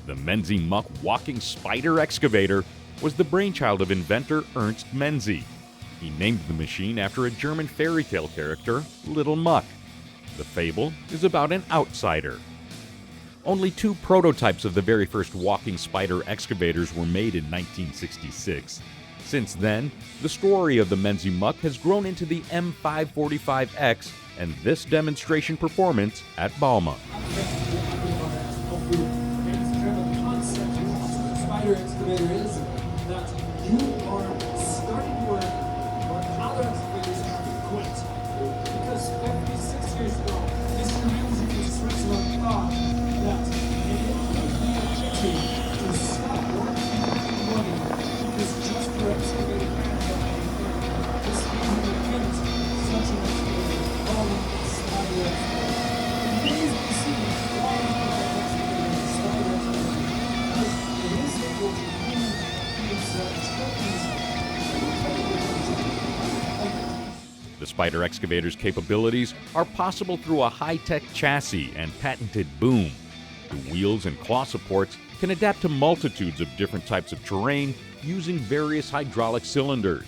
The Menzi Muck walking spider excavator was the brainchild of inventor Ernst Menzi. He named the machine after a German fairy tale character, Little Muck. The fable is about an outsider. Only 2 prototypes of the very first walking spider excavators were made in 1966. Since then, the story of the Menzi Muck has grown into the M545X and this demonstration performance at bauma. Spider excavator is that you are starting work where other excavators have to quit. Because 56 years ago, Mr. Menzi from Switzerland thought that it would be a pity to stop working and making money because just for excavating this means you can't such an excavator calling it spider excavator. And these we see calling it spider excavator because it is able to move these truckies. The spider excavator's capabilities are possible through a high-tech chassis and patented boom. The wheels and claw supports can adapt to multitudes of different types of terrain using various hydraulic cylinders.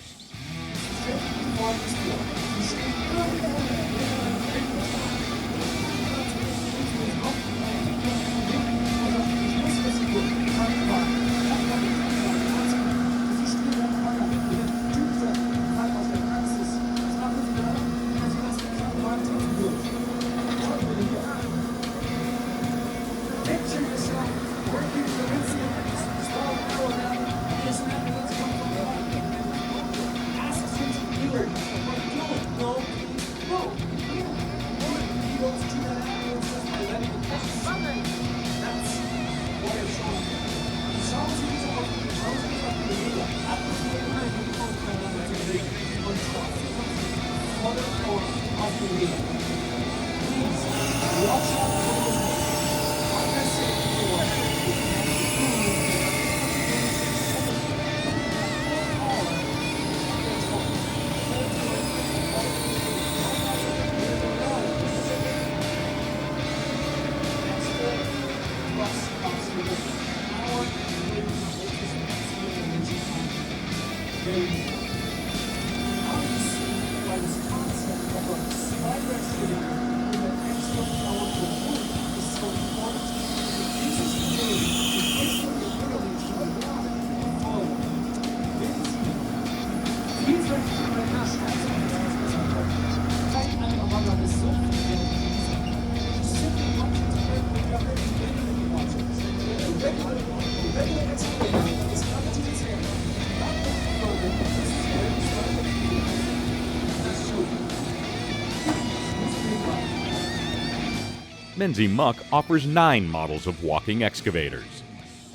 Menzi Muck offers 9 models of walking excavators.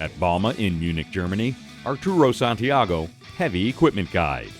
At bauma in Munich, Germany, Arturo Santiago, Heavy Equipment Guide.